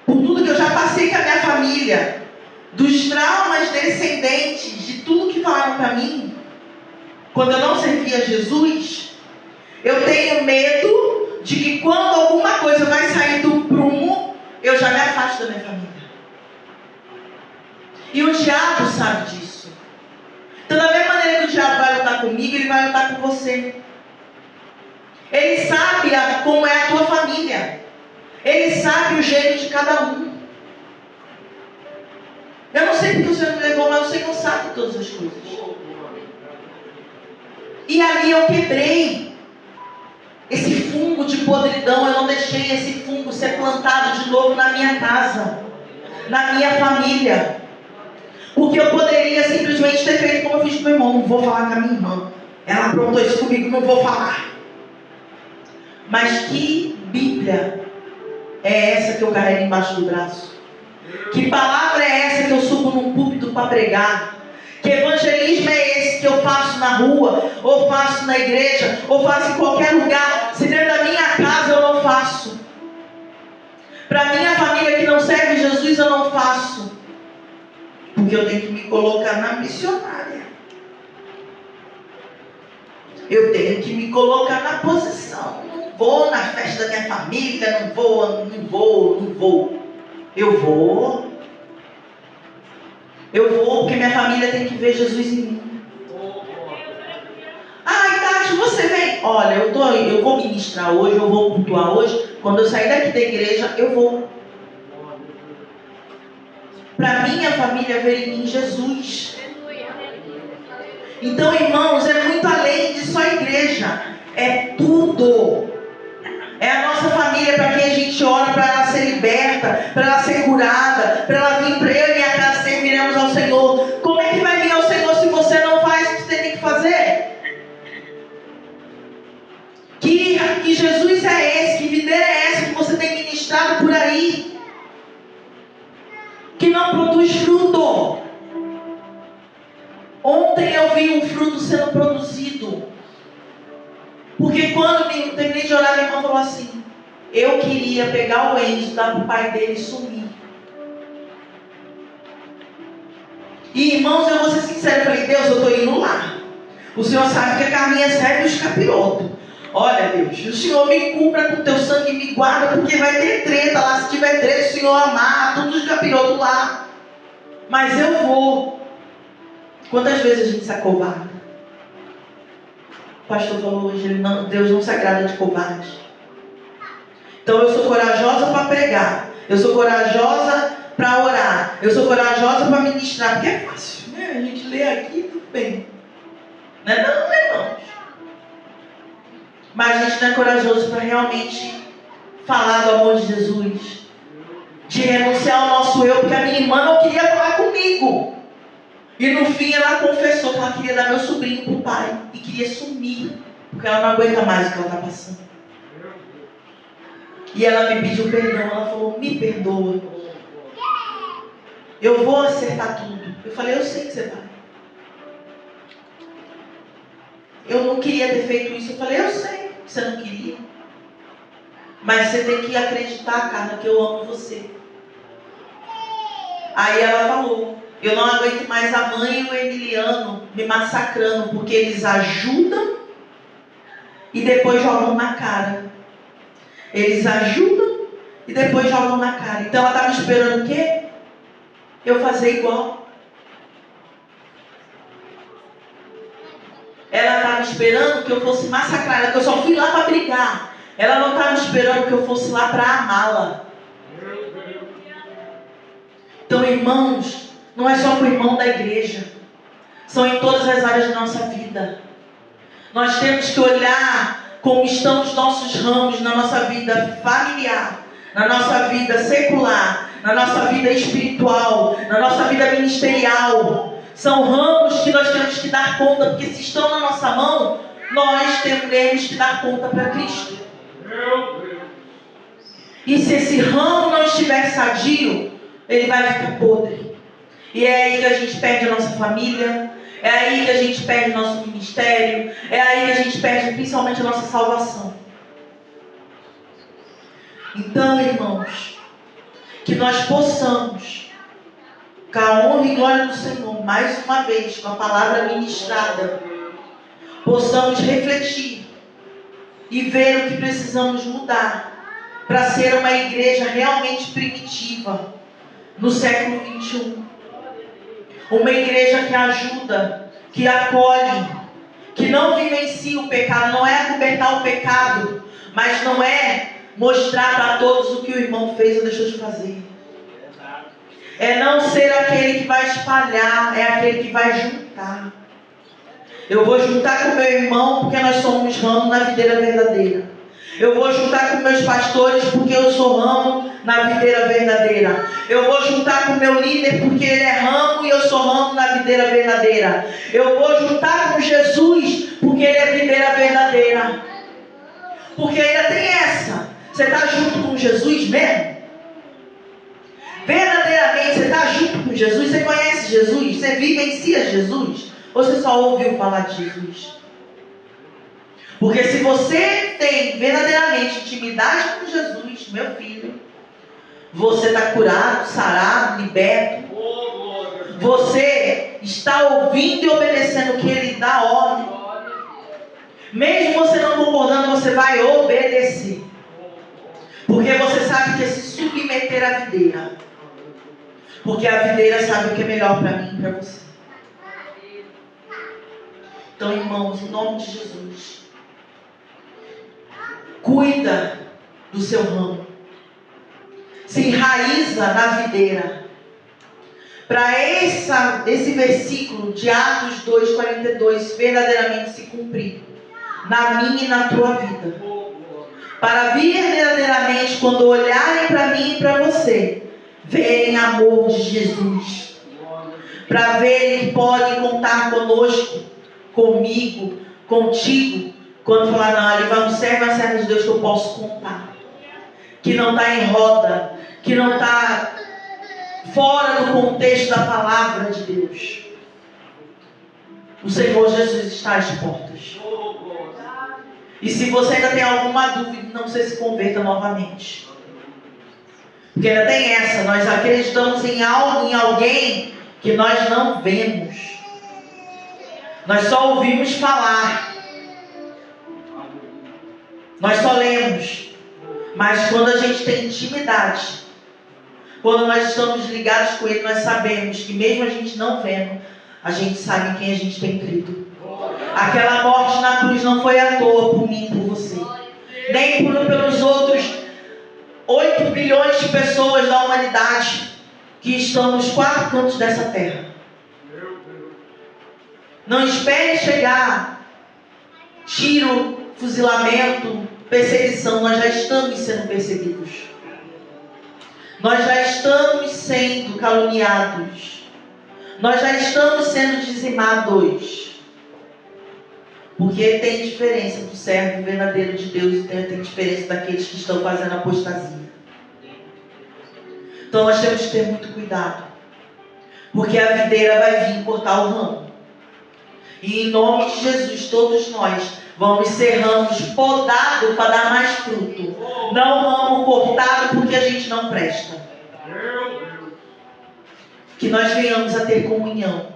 por tudo que eu já passei com a minha família, dos traumas descendentes, de tudo que falaram para mim, quando eu não servia Jesus, eu tenho medo de que quando alguma coisa vai sair do prumo, eu já me afasto da minha família. E o diabo sabe disso. Então, da mesma maneira que o diabo vai lutar comigo, ele vai lutar com você. Ele sabe como é a tua família. Ele sabe o jeito de cada um. Eu não sei porque o Senhor me levou, mas o Senhor sabe todas as coisas. E ali eu quebrei esse fungo de podridão. Eu não deixei esse fungo ser plantado de novo na minha casa, na minha família. Porque eu poderia simplesmente ter feito como eu fiz com meu irmão. Não vou falar com a minha irmã. Ela aprontou isso comigo, não vou falar. Mas que Bíblia é essa que eu carrego embaixo do braço? Que palavra é essa que eu subo num púlpito para pregar? Que evangelismo é esse que eu faço na rua, ou faço na igreja, ou faço em qualquer lugar? Se dentro da minha casa eu não faço. Para minha família que não serve Jesus eu não faço. Porque eu tenho que me colocar na missionária. Eu tenho que me colocar na posição. Não vou na festa da minha família, não vou. Eu vou porque minha família tem que ver Jesus em mim. Ai, Tati, você vem? Olha, eu vou ministrar hoje, eu vou cultuar hoje. Quando eu sair daqui da igreja, eu vou. Para minha família ver em mim Jesus. Então, irmãos, é muito além de só igreja. É tudo. É a nossa família para quem a gente ora, para ela ser liberta, para ela ser curada, para ela vir para eu e minha casa serviremos ao Senhor. Como é que vai vir ao Senhor se você não faz o que você tem que fazer? Que Jesus é esse? Que videira é essa que você tem ministrado por aí? Que não produz fruto. Ontem eu vi um fruto sendo produzido. Porque quando eu terminei de orar, minha irmã falou assim: eu queria pegar o Enzo, dar para o pai dele e sumir. E irmãos, eu vou ser sincero, eu falei: Deus, eu estou indo lá. O Senhor sabe que a caminha serve os capirotos. Olha, Deus, o Senhor me cubra com teu sangue e me guarda, porque vai ter treta lá. Se tiver treta, o Senhor amarra todos os capirotos lá. Mas eu vou. Quantas vezes a gente se acovarda? O pastor falou hoje, Deus não se agrada de covarde. Então eu sou corajosa para pregar. Eu sou corajosa para orar. Eu sou corajosa para ministrar. Porque é fácil, né? A gente lê aqui, tudo bem. Não é não, irmãos? Mas a gente não é corajoso para realmente falar do amor de Jesus. De renunciar ao nosso eu. Porque a minha irmã não queria falar comigo. E no fim ela confessou que ela queria dar meu sobrinho para o pai. E queria sumir. Porque ela não aguenta mais o que ela está passando. E ela me pediu perdão. Ela falou: me perdoa. Eu vou acertar tudo. Eu falei: eu sei que você vai. eu não queria ter feito isso. Eu falei, eu sei que você não queria. Mas você tem que acreditar, Carla, que eu amo você. Aí ela falou, eu não aguento mais a mãe e o Emiliano me massacrando, porque eles ajudam e depois jogam na cara. Eles ajudam e depois jogam na cara. Então ela estava esperando o quê? Eu fazer igual. Ela estava esperando que eu fosse massacrada, que eu só fui lá para brigar. Ela não estava esperando que eu fosse lá para amá-la. Então, irmãos, não é só com o irmão da igreja. São em todas as áreas da nossa vida. Nós temos que olhar como estão os nossos ramos na nossa vida familiar, na nossa vida secular, na nossa vida espiritual, na nossa vida ministerial. São ramos que nós temos que dar conta, porque se estão na nossa mão, nós temos que dar conta para Cristo. E se esse ramo não estiver sadio, ele vai ficar podre. E é aí que a gente perde a nossa família, é aí que a gente perde o nosso ministério, é aí que a gente perde principalmente a nossa salvação. Então, irmãos, que nós possamos, com a honra e glória do Senhor, mais uma vez, com a palavra ministrada, possamos refletir e ver o que precisamos mudar para ser uma igreja realmente primitiva no século 21. Uma igreja que ajuda, que acolhe, que não vivencia o pecado, não é acobertar o pecado, mas não é mostrar para todos o que o irmão fez ou deixou de fazer. É não ser aquele que vai espalhar, é aquele que vai juntar. Eu vou juntar com meu irmão porque nós somos ramo na videira verdadeira. Eu vou juntar com meus pastores porque eu sou ramo na videira verdadeira. Eu vou juntar com meu líder porque ele é ramo e eu sou ramo na videira verdadeira. Eu vou juntar com Jesus porque ele é videira verdadeira. Porque ainda tem essa. Você está junto com Jesus mesmo? Verdadeiramente você está junto com Jesus? Você conhece Jesus? Você vivencia Jesus? Ou você só ouviu falar de Jesus? Porque se você tem verdadeiramente intimidade com Jesus, meu filho, você está curado, sarado, liberto. Você está ouvindo e obedecendo o que Ele dá ordem. Mesmo você não concordando, você vai obedecer. Porque você sabe que é se submeter à videira. Porque a videira sabe o que é melhor para mim e para você. Então, irmãos, em nome de Jesus, cuida do seu ramo. Se enraiza na videira. Para esse versículo de Atos 2:42 verdadeiramente se cumprir na minha e na tua vida. Para verdadeiramente, quando olharem para mim e para você, verem amor de Jesus. Para verem que podem contar conosco, comigo, contigo. Quando falar, não, ele vai um servo de Deus que eu posso contar. Que não está em roda, que não está fora do contexto da palavra de Deus. O Senhor Jesus está às portas. E se você ainda tem alguma dúvida, não se converta novamente. Porque ainda tem essa, nós acreditamos em algo, em alguém que nós não vemos. Nós só ouvimos falar. Nós só lemos. Mas quando a gente tem intimidade, quando nós estamos ligados com Ele, nós sabemos que mesmo a gente não vendo, a gente sabe em quem a gente tem crido. Aquela morte na cruz não foi à toa por mim e por você. Nem pelos outros 8 bilhões de pessoas da humanidade que estão nos 4 cantos dessa terra. Não espere chegar tiro, fuzilamento, perseguição. Nós já estamos sendo perseguidos. Nós já estamos sendo caluniados. Nós já estamos sendo dizimados. Porque tem diferença do servo verdadeiro de Deus e tem diferença daqueles que estão fazendo apostasia. Então nós temos que ter muito cuidado. Porque a videira vai vir cortar o ramo. E em nome de Jesus, todos nós vamos ser ramos podados para dar mais fruto. Não ramo cortado porque a gente não presta. Que nós venhamos a ter comunhão.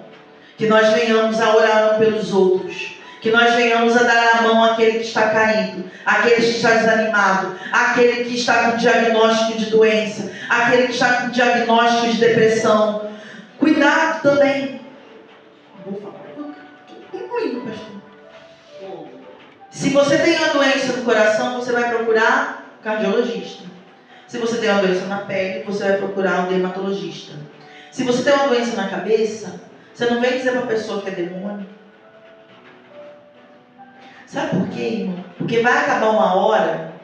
Que nós venhamos a orar uns pelos outros. Que nós venhamos a dar a mão àquele que está caído, àquele que está desanimado, àquele que está com diagnóstico de doença, àquele que está com diagnóstico de depressão. Cuidado também. Vou falar. Concluindo, pastor. Se você tem uma doença no coração, você vai procurar um cardiologista. Se você tem uma doença na pele, você vai procurar um dermatologista. Se você tem uma doença na cabeça, você não vem dizer para a pessoa que é demônio. Sabe por quê, irmão? Porque vai acabar uma hora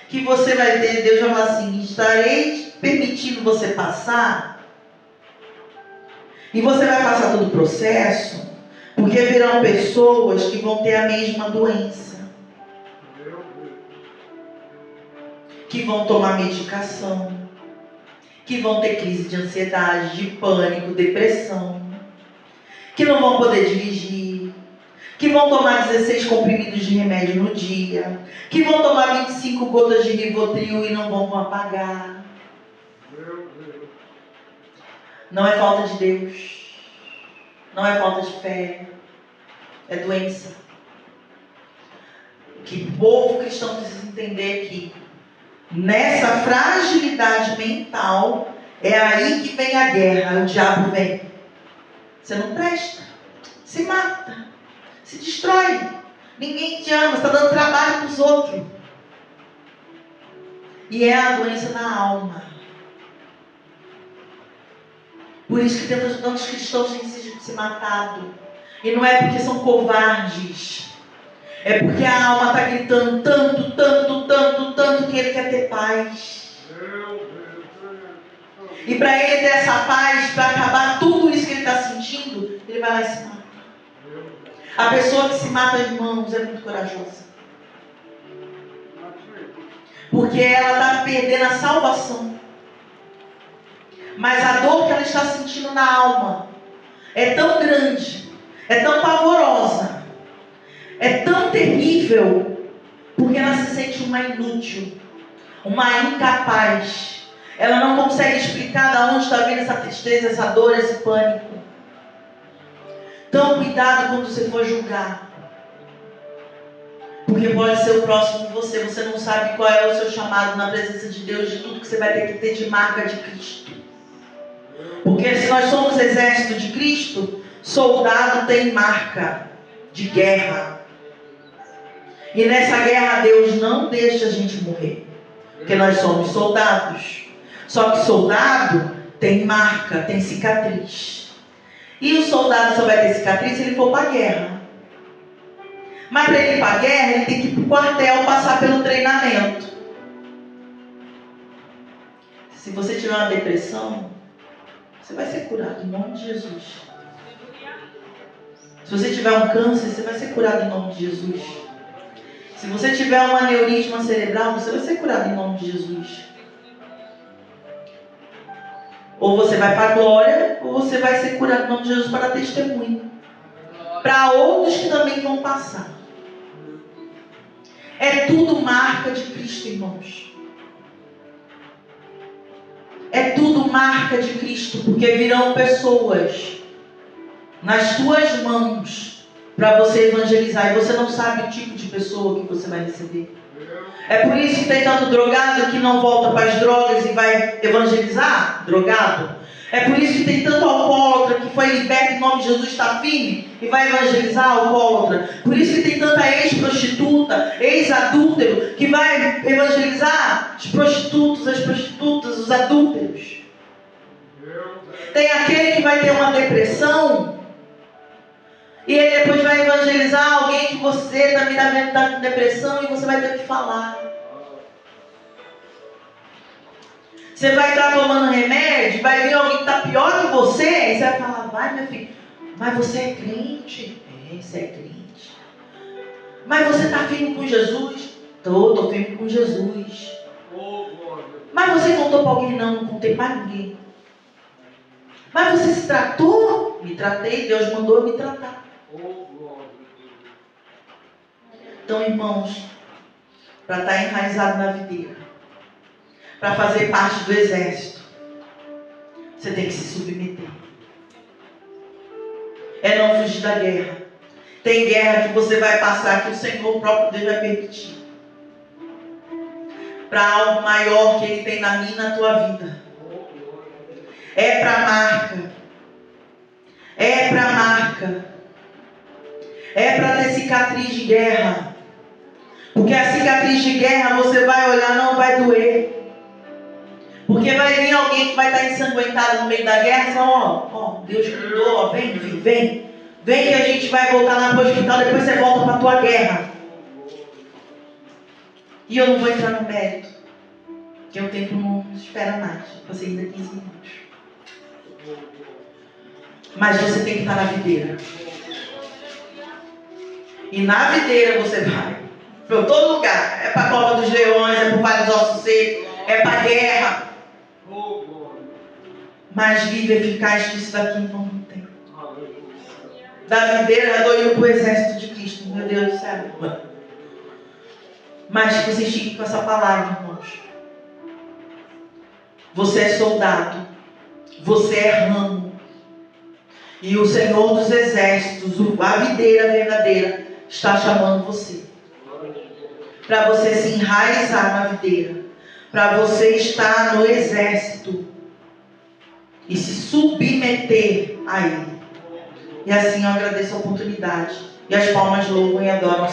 que você vai ter, Deus vai falar assim, estarei permitindo você passar, e você vai passar todo o processo, porque virão pessoas que vão ter a mesma doença, que vão tomar medicação, que vão ter crise de ansiedade, de pânico, depressão, que não vão poder dirigir, que vão tomar 16 comprimidos de remédio no dia, que vão tomar 25 gotas de Rivotril e não vão apagar. Não é falta de Deus, não é falta de fé, é doença. O que o povo cristão precisa entender é que nessa fragilidade mental é aí que vem a guerra. O diabo vem, você não presta, se mata, se destrói, ninguém te ama, você está dando trabalho para os outros. E é a doença na alma. Por isso que tem tantos cristãos que têm se matado. E não é porque são covardes, é porque a alma está gritando tanto que ele quer ter paz. E para ele ter essa paz, para acabar tudo isso que ele está sentindo, ele vai lá e se mata. A pessoa que se mata, irmãos, é muito corajosa. Porque ela está perdendo a salvação. Mas a dor que ela está sentindo na alma é tão grande, é tão pavorosa, é tão terrível, porque ela se sente uma inútil, uma incapaz. Ela não consegue explicar de onde está vindo essa tristeza, essa dor, esse pânico. Então, cuidado quando você for julgar. Porque pode ser o próximo de você. Você não sabe qual é o seu chamado na presença de Deus, de tudo que você vai ter que ter de marca de Cristo. Porque se nós somos exército de Cristo, soldado tem marca de guerra. E nessa guerra Deus não deixa a gente morrer. Porque nós somos soldados. Só que soldado tem marca, tem cicatriz. E o soldado só vai ter cicatriz se ele for para a guerra. Mas para ele ir para a guerra, ele tem que ir para o quartel, passar pelo treinamento. Se você tiver uma depressão, você vai ser curado em nome de Jesus. Se você tiver um câncer, você vai ser curado em nome de Jesus. Se você tiver um aneurisma cerebral, você vai ser curado em nome de Jesus. Ou você vai para a glória, ou você vai ser curado em nome de Jesus para dar testemunho. Para outros que também vão passar. É tudo marca de Cristo, irmãos. É tudo marca de Cristo, porque virão pessoas nas tuas mãos para você evangelizar. E você não sabe o tipo de pessoa que você vai receber. É por isso que tem tanto drogado que não volta para as drogas e vai evangelizar? Drogado. É por isso que tem tanto alcoólatra que foi liberto em nome de Jesus, está firme e vai evangelizar alcoólatra. Por isso que tem tanta ex-prostituta, ex-adúltero que vai evangelizar os prostitutos, as prostitutas, os adúlteros. Tem aquele que vai ter uma depressão e ele depois vai evangelizar alguém que você também está com depressão e você vai ter que falar. Você vai estar tomando remédio, vai vir alguém que está pior que você, e você vai falar, vai meu filho, mas você é crente? É, você é crente. Mas você está firme com Jesus? Estou firme com Jesus. Mas você contou para alguém? Não contei para ninguém. Mas você se tratou? Me tratei, Deus mandou eu me tratar. Então, irmãos, para estar enraizado na videira, para fazer parte do exército, você tem que se submeter. É não fugir da guerra. Tem guerra que você vai passar que o Senhor, o próprio Deus, vai permitir. Para algo maior que Ele tem na minha e na tua vida. É para marca. É para marca. É para ter cicatriz de guerra. Porque a cicatriz de guerra você vai olhar, não vai doer. Porque vai vir alguém que vai estar ensanguentado no meio da guerra e falar, ó, Deus cuidou, ó, vem, filho, vem. Vem que a gente vai voltar lá para o hospital, depois você volta para a tua guerra. E eu não vou entrar no mérito. Porque o tempo não espera mais. Você ainda 15 minutos. Mas você tem que estar na videira. E na videira você vai para todo lugar. É para a cova dos leões, é para o vale dos ossos secos, é para a guerra. Mas livre, eficaz que isso daqui não tem. Da videira eu estou indo para o exército de Cristo. Meu Deus do céu. Mas que vocês fiquem com essa palavra, irmãos. Você é soldado. Você é ramo. E o Senhor dos Exércitos, a videira verdadeira, está chamando você. Para você se enraizar na videira. Para você estar no exército. E se submeter a Ele. E assim eu agradeço a oportunidade. E as palmas louvam e adoram.